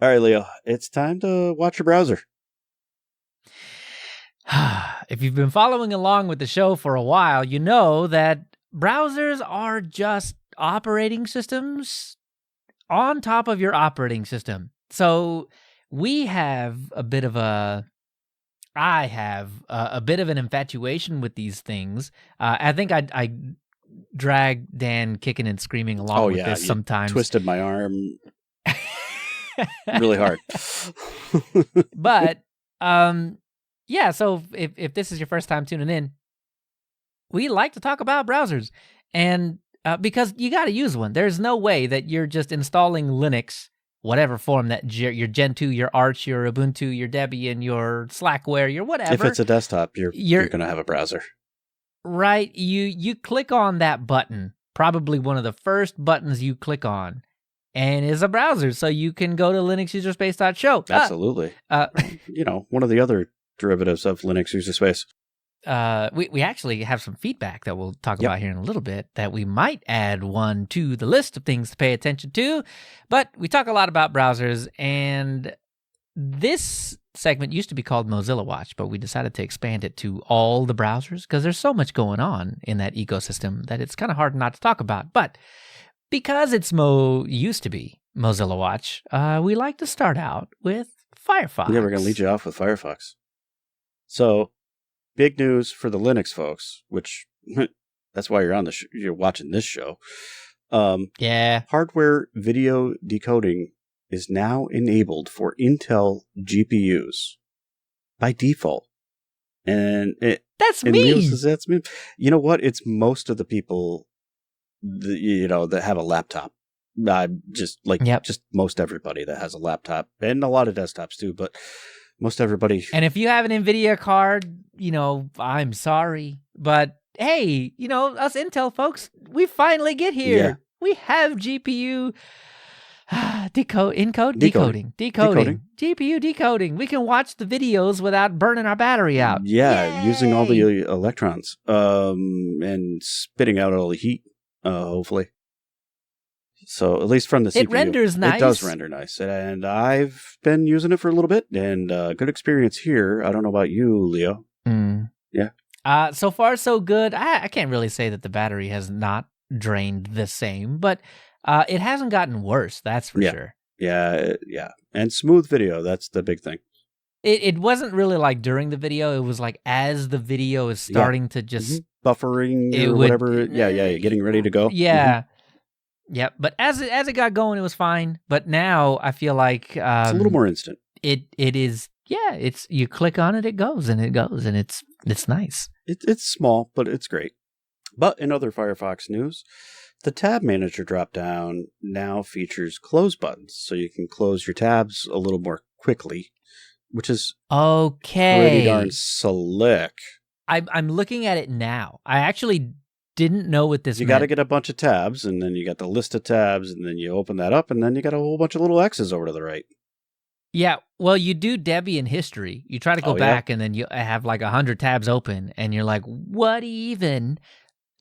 All right, Leo, it's time to watch your browser. If you've been following along with the show for a while, you know that browsers are just operating systems on top of your operating system. So I have a bit of an infatuation with these things. I think I drag Dan kicking and screaming along with this sometimes. Twisted my arm really hard. But yeah, so if this is your first time tuning in, we like to talk about browsers, and because you got to use one. There's no way that you're just installing Linux, whatever form that your Gentoo, your Arch, your Ubuntu, your Debian, your Slackware, your whatever. If it's a desktop, you're going to have a browser. Right. You click on that button, probably one of the first buttons you click on, and is a browser, so you can go to linuxuserspace.show. Absolutely. One of the other derivatives of Linux user space. We actually have some feedback that we'll talk about here in a little bit, that we might add one to the list of things to pay attention to. But we talk a lot about browsers, and this segment used to be called Mozilla Watch, but we decided to expand it to all the browsers because there's so much going on in that ecosystem that it's kind of hard not to talk about. But because it's used to be Mozilla Watch, we like to start out with Firefox. Yeah, we're going to lead you off with Firefox. So, big news for the Linux folks, which that's why you're on you're watching this show. Hardware video decoding is now enabled for Intel GPUs by default, and that's me. That's me. You know what? It's most of the people, that have a laptop. Just most everybody that has a laptop, and a lot of desktops too, but. Most everybody. And if you have an NVIDIA card, I'm sorry. But hey, us Intel folks, we finally get here. Yeah. We have GPU decoding. GPU decoding. We can watch the videos without burning our battery out. Yeah, Yay! Using all the electrons and spitting out all the heat, hopefully. So at least from the CPU, it renders nice. It does render nice, and I've been using it for a little bit, and good experience here. I don't know about you, Leo. Yeah. So far, so good. I can't really say that the battery has not drained the same, but it hasn't gotten worse. That's for sure. Yeah, and smooth video. That's the big thing. It wasn't really like during the video. It was like as the video is starting to just buffering or whatever. Yeah, getting ready to go. Yeah. Mm-hmm. Yep, but as it got going, it was fine. But now I feel like it's a little more instant. It is. Yeah, it's you click on it, it goes, and it's nice. It's small, but it's great. But in other Firefox news, the tab manager dropdown now features close buttons, so you can close your tabs a little more quickly, which is pretty darn slick. I'm looking at it now. I actually didn't know what this meant. You got to get a bunch of tabs, and then you got the list of tabs, and then you open that up, and then you got a whole bunch of little X's over to the right. Yeah, well, you do Debian history. You try to go back, and then you have like 100 tabs open, and you're like, what even?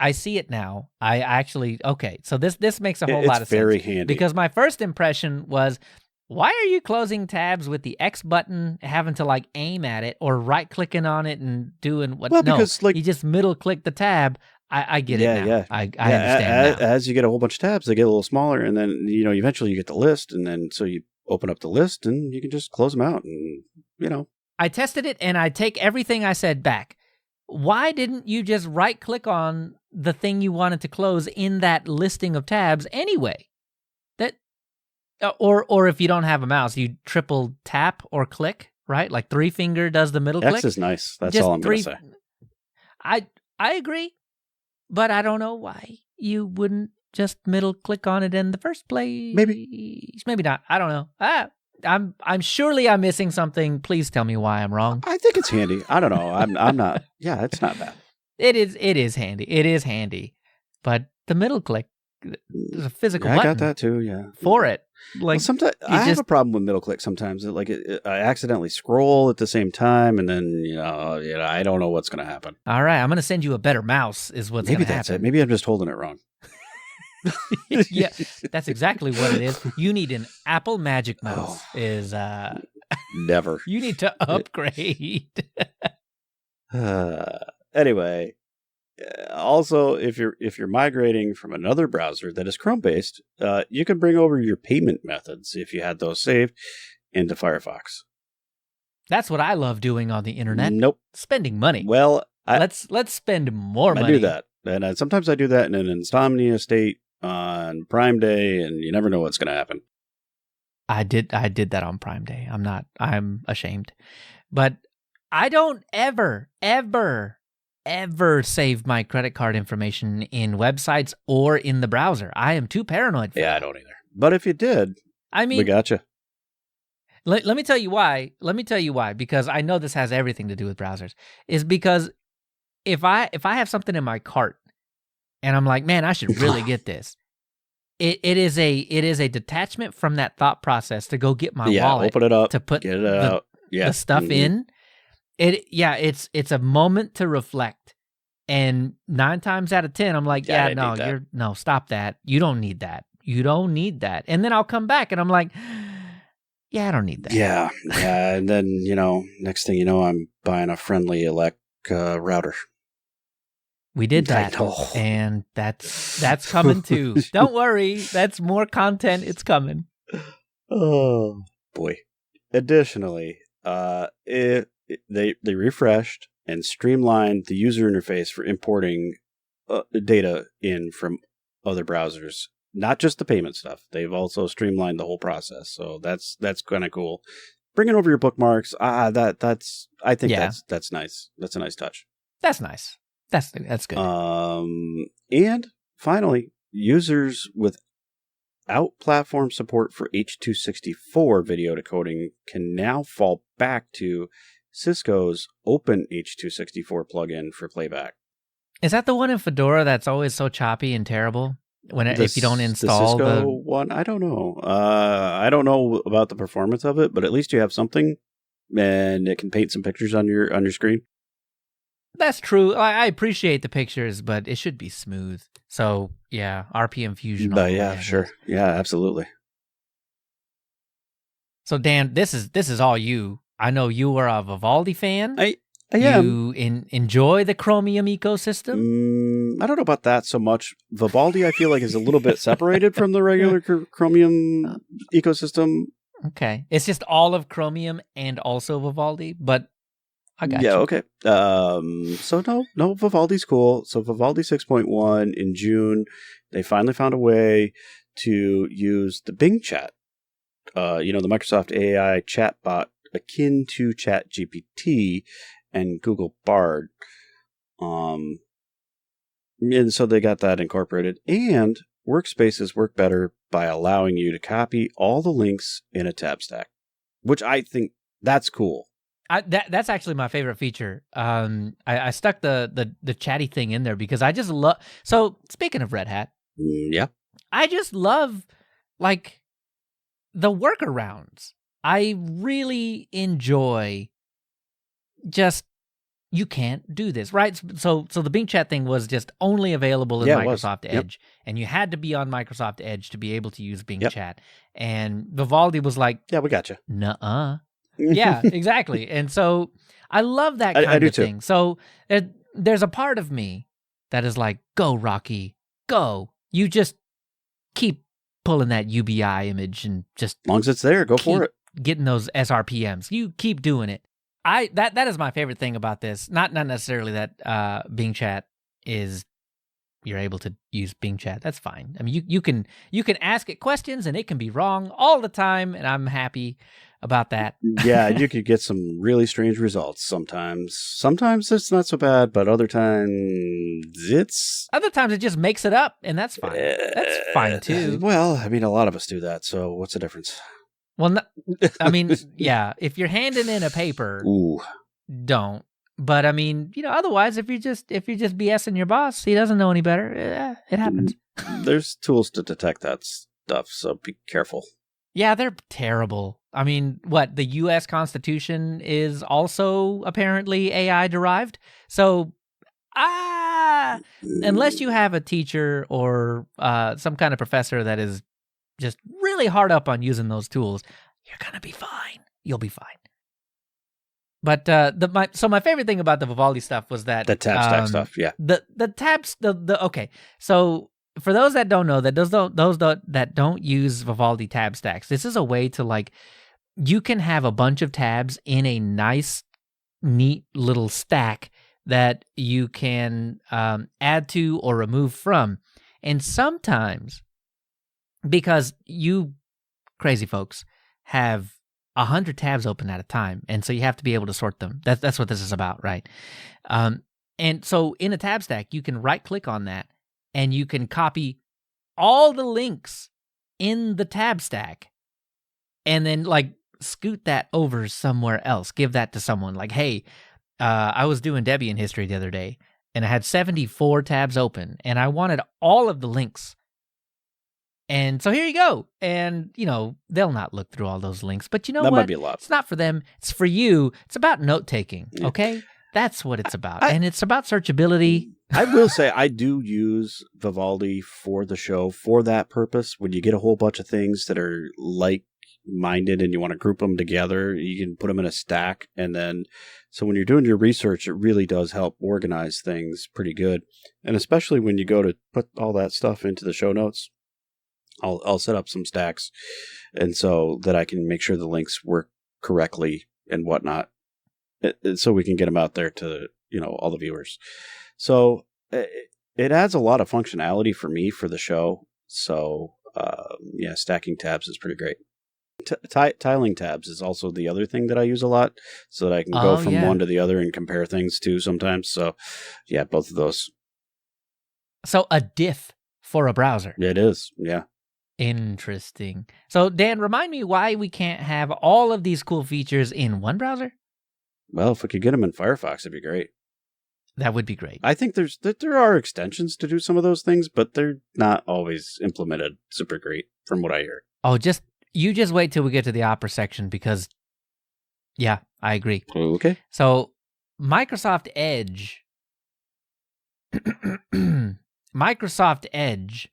I see it now. I actually, so this makes a whole lot of sense. It's very handy. Because my first impression was, why are you closing tabs with the X button, having to like aim at it, or right-clicking on it and doing what? Well, because you just middle-click the tab. I get it now. Yeah. I understand now. As you get a whole bunch of tabs, they get a little smaller, and then eventually you get the list, and then so you open up the list, and you can just close them out, and I tested it, and I take everything I said back. Why didn't you just right-click on the thing you wanted to close in that listing of tabs anyway? That, or if you don't have a mouse, you triple tap or click, right? Like 3-finger does the middle click. X is nice. That's all I'm going to say. I agree. But I don't know why you wouldn't just middle click on it in the first place. Maybe not. I don't know. I'm surely I'm missing something. Please tell me why I'm wrong. I think it's handy. I don't know. I'm not. Yeah, it's not bad. It is handy. It is handy. But the middle click, there's a physical button. I got that too. Yeah. For it. Like sometimes I have a problem with middle click. Sometimes I accidentally scroll at the same time, and then I don't know what's going to happen. All right, I'm going to send you a better mouse. Is what's going to happen. Maybe I'm just holding it wrong. Yeah, that's exactly what it is. You need an Apple Magic Mouse. Never. You need to upgrade. Anyway, also if you're migrating from another browser that is Chrome based, you can bring over your payment methods if you had those saved into Firefox. That's what I love doing on the internet. Nope. Spending money. Well, let's spend more money. I do that. And sometimes I do that in an insomnia state on Prime Day, and you never know what's going to happen. I did that on Prime Day. I'm ashamed. But I don't ever save my credit card information in websites or in the browser. I am too paranoid for that. I don't either. But if you did, we gotcha. Let me tell you why. Because I know this has everything to do with browsers. Is because if I have something in my cart and I'm like, man, I should really get this. It is a detachment from that thought process to go get my wallet. Open it up, to put get it out. The stuff in. It's a moment to reflect. And 9 times out of 10, I'm like, stop that. You don't need that. And then I'll come back and I'm like, yeah, I don't need that. Yeah. And then, next thing you know, I'm buying a friendly elect router. We did that. And that's coming too. Don't worry. That's more content. It's coming. Oh, boy. Additionally, they refreshed and streamlined the user interface for importing data in from other browsers. Not just the payment stuff. They've also streamlined the whole process. So that's kind of cool. Bringing over your bookmarks. That's nice. That's a nice touch. That's nice. That's good. And finally, users without platform support for H.264 video decoding can now fall back to Cisco's Open H.264 plugin for playback. Is that the one in Fedora that's always so choppy and terrible? If you don't install the Cisco one, I don't know. I don't know about the performance of it, but at least you have something, and it can paint some pictures on your screen. That's true. I appreciate the pictures, but it should be smooth. So yeah, RPM Fusion. Sure. Yeah, absolutely. So Dan, this is all you. I know you are a Vivaldi fan. I am. You enjoy the Chromium ecosystem? I don't know about that so much. Vivaldi, I feel like, is a little bit separated from the regular Chromium ecosystem. Okay. It's just all of Chromium and also Vivaldi, but I got you. Yeah, okay. So no, Vivaldi's cool. So Vivaldi 6.1 in June, they finally found a way to use the Bing chat. The Microsoft AI chatbot akin to ChatGPT and Google Bard. And so they got that incorporated. And workspaces work better by allowing you to copy all the links in a tab stack, which I think that's cool. That's actually my favorite feature. I stuck the chatty thing in there because I just love. So speaking of Red Hat, yeah, I just love the workarounds. I really enjoy just you can't do this, right? So the Bing chat thing was just only available in Microsoft Edge, and you had to be on Microsoft Edge to be able to use Bing chat. And Vivaldi was like, "Yeah, we got you." Nuh-uh. Yeah, exactly. And so I love that kind of thing. So there's a part of me that is like, go, Rocky, go. You just keep pulling that UBI image and just... As long as it's there, go for it. Getting those SRPMs. You keep doing it. That is my favorite thing about this. Not necessarily that Bing Chat is... You're able to use Bing Chat. That's fine. I mean, you can ask it questions and it can be wrong all the time, and I'm happy about that. Yeah, you could get some really strange results sometimes. Sometimes it's not so bad, but other times it just makes it up, and that's fine. That's fine too. Well, I mean, a lot of us do that, so what's the difference? Well, I mean, yeah, if you're handing in a paper, don't. But I mean, otherwise, if you're just BSing your boss, he doesn't know any better. It happens. There's tools to detect that stuff, so be careful. Yeah, they're terrible. I mean, the U.S. Constitution is also apparently AI derived. So, unless you have a teacher or some kind of professor that is just really hard up on using those tools, you're going to be fine. You'll be fine. But my favorite thing about the Vivaldi stuff was that the tab stack stuff, yeah. The tabs okay. So for those that don't know, that don't use Vivaldi tab stacks, this is a way to like you can have a bunch of tabs in a nice, neat little stack that you can add to or remove from, and sometimes because you crazy folks have 100 tabs open at a time, and so you have to be able to sort them. That's what this is about, right? And so in a tab stack, you can right-click on that, and you can copy all the links in the tab stack, and then like scoot that over somewhere else. Give that to someone. Like, hey, I was doing Debian history the other day, and I had 74 tabs open, and I wanted all of the links. And so here you go. And, they'll not look through all those links. But you know that what? Might be a lot. It's not for them. It's for you. It's about note-taking, okay? That's what it's about. And it's about searchability. I will say I do use Vivaldi for the show for that purpose. When you get a whole bunch of things that are like-minded and you want to group them together, you can put them in a stack. And then, so when you're doing your research, it really does help organize things pretty good. And especially when you go to put all that stuff into the show notes, I'll set up some stacks, and so that I can make sure the links work correctly and whatnot, so we can get them out there to all the viewers. So it adds a lot of functionality for me for the show. So stacking tabs is pretty great. Tiling tabs is also the other thing that I use a lot, so that I can go from one to the other and compare things too sometimes. So yeah, both of those. So a diff for a browser. It is, yeah. Interesting. So, Dan, remind me why we can't have all of these cool features in one browser? Well, if we could get them in Firefox, it'd be great. That would be great. I think there are extensions to do some of those things, but they're not always implemented super great from what I hear. Oh, you just wait till we get to the Opera section because, yeah, I agree. Okay. So, Microsoft Edge... Microsoft Edge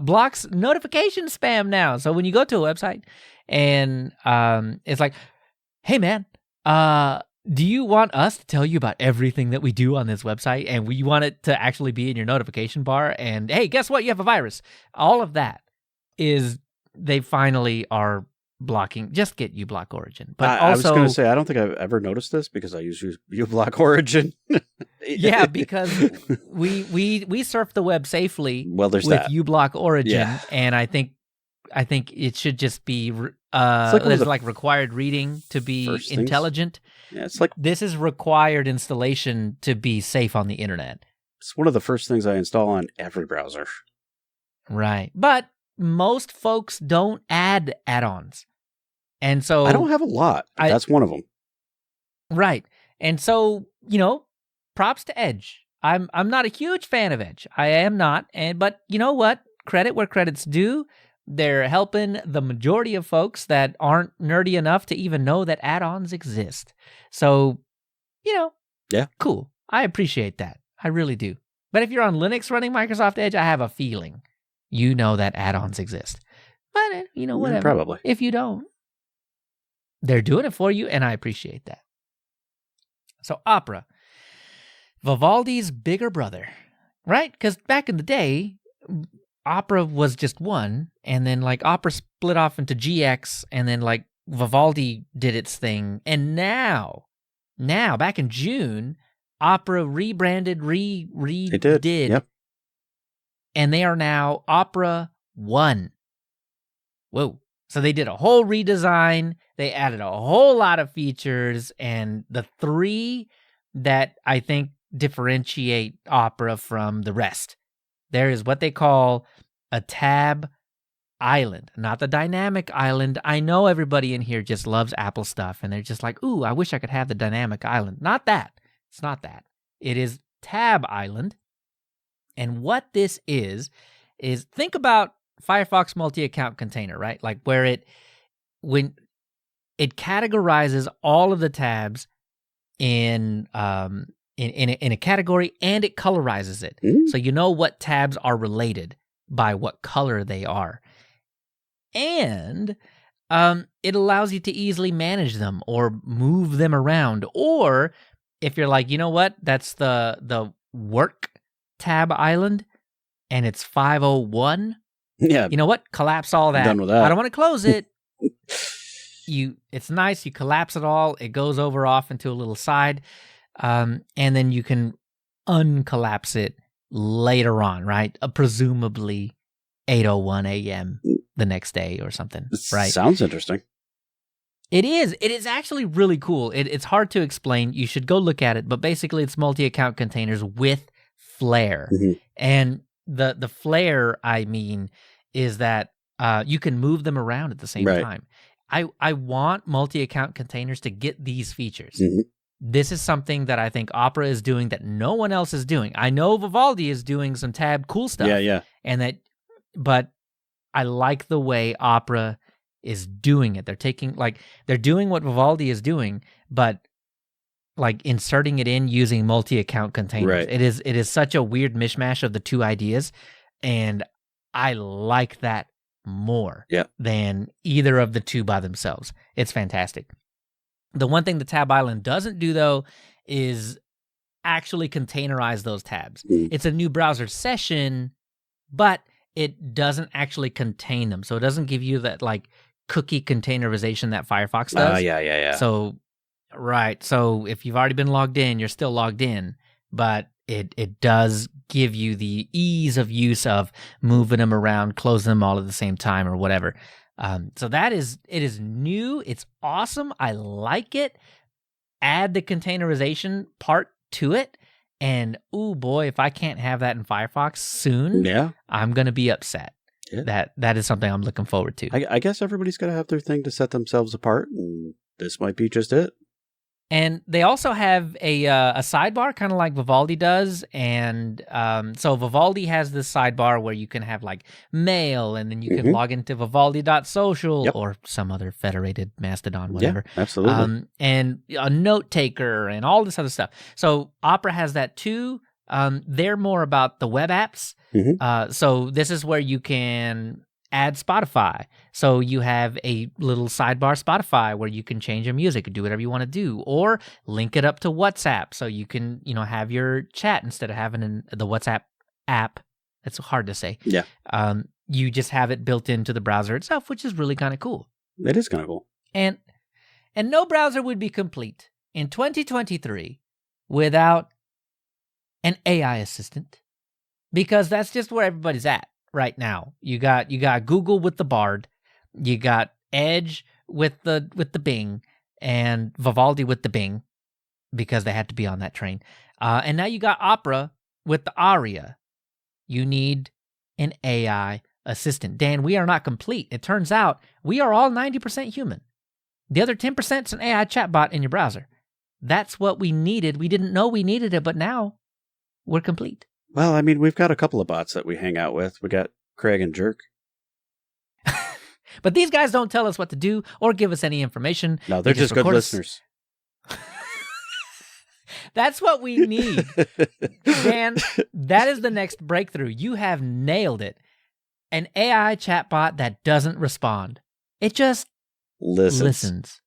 blocks notification spam now. So when you go to a website and it's like, hey man, do you want us to tell you about everything that we do on this website? And we want it to actually be in your notification bar. And hey, guess what? You have a virus. All of that is, they finally are blocking. Just get uBlock Origin. But I was going to say, I don't think I've ever noticed this because I use uBlock Origin. Yeah, because we surf the web safely with uBlock Origin, and I think it should just be there's like required reading to be intelligent. Yeah, it's like this is required installation to be safe on the internet. It's one of the first things I install on every browser. Right, but most folks don't add add-ons, and so I don't have a lot. That's one of them. Right, and so props to Edge. I'm not a huge fan of Edge. I am not. But you know what? Credit where credit's due. They're helping the majority of folks that aren't nerdy enough to even know that add-ons exist. So, yeah, cool. I appreciate that. I really do. But if you're on Linux running Microsoft Edge, I have a feeling you know that add-ons exist. But, whatever. Probably. If you don't, they're doing it for you, and I appreciate that. So, Opera. Vivaldi's bigger brother, right? Because back in the day, Opera was just one, and then like Opera split off into GX, and then like Vivaldi did its thing, and now back in June, Opera rebranded, redid, yep. And they are now Opera 1. Whoa. So they did a whole redesign, they added a whole lot of features, and the three that I think differentiate Opera from the rest. There is what they call a tab island, not the dynamic island. I know everybody in here just loves Apple stuff, and they're just like, ooh, I wish I could have the dynamic island. Not that. It's not that. It is tab island. And what this is think about Firefox multi-account container, right? Like where when it categorizes all of the tabs in in a category, and it colorizes it. So you know what tabs are related by what color they are. And it allows you to easily manage them or move them around. Or if you're like, you know what, that's the work tab island and it's 501. Yeah. You know what? Collapse all that. Done with that. I don't want to close it. It's nice. You collapse it all. It goes over off into a little side. And then you can uncollapse it later on, right? Presumably 8:01 a.m. the next day or something, right? Sounds interesting. It is. It is actually really cool. It's hard to explain. You should go look at it. But basically, it's multi-account containers with flair. And the flair, I mean, is that you can move them around at the same time. I want multi-account containers to get these features. This is something that I think Opera is doing that no one else is doing. I know Vivaldi is doing some tab cool stuff. Yeah. But I like the way Opera is doing it. They're doing what Vivaldi is doing, but like inserting it in using multi-account containers. Right. It is such a weird mishmash of the two ideas, and I like that more than either of the two by themselves. It's fantastic. The one thing the Tab Island doesn't do, though, is actually containerize those tabs. It's a new browser session, but it doesn't actually contain them. So it doesn't give you that like cookie containerization that Firefox does. Yeah. So, right. So if you've already been logged in, you're still logged in, but it does give you the ease of use of moving them around, closing them all at the same time or whatever. So it is new. It's awesome. I like it. Add the containerization part to it. And, oh boy, if I can't have that in Firefox soon, I'm going to be upset. That is something I'm looking forward to. I guess everybody's got to have their thing to set themselves apart, and this might be just it. And they also have a sidebar, kind of like Vivaldi does. And so Vivaldi has this sidebar where you can have like mail, and then you can log into vivaldi.social or some other federated Mastodon, whatever. Yeah, absolutely. And a note taker and all this other stuff. So Opera has that too. They're more about the web apps. So this is where you can add Spotify. So you have a little sidebar Spotify where you can change your music and do whatever you want to do, or link it up to WhatsApp so you can, have your chat instead of having the WhatsApp app. That's hard to say. Yeah. You just have it built into the browser itself, which is really kind of cool. It is kind of cool. And no browser would be complete in 2023 without an AI assistant, because that's just where everybody's at right now. You got Google with the Bard, you got Edge with the Bing, and Vivaldi with the Bing, because they had to be on that train. And now you got Opera with the Aria. You need an AI assistant. Dan, we are not complete. It turns out we are all 90% human. The other 10% is an AI chatbot in your browser. That's what we needed. We didn't know we needed it, but now we're complete. Well, I mean, we've got a couple of bots that we hang out with. We got Craig and Jerk. But these guys don't tell us what to do or give us any information. No, they're just good listeners. That's what we need. Dan, that is the next breakthrough. You have nailed it. An AI chatbot that doesn't respond. It just listens.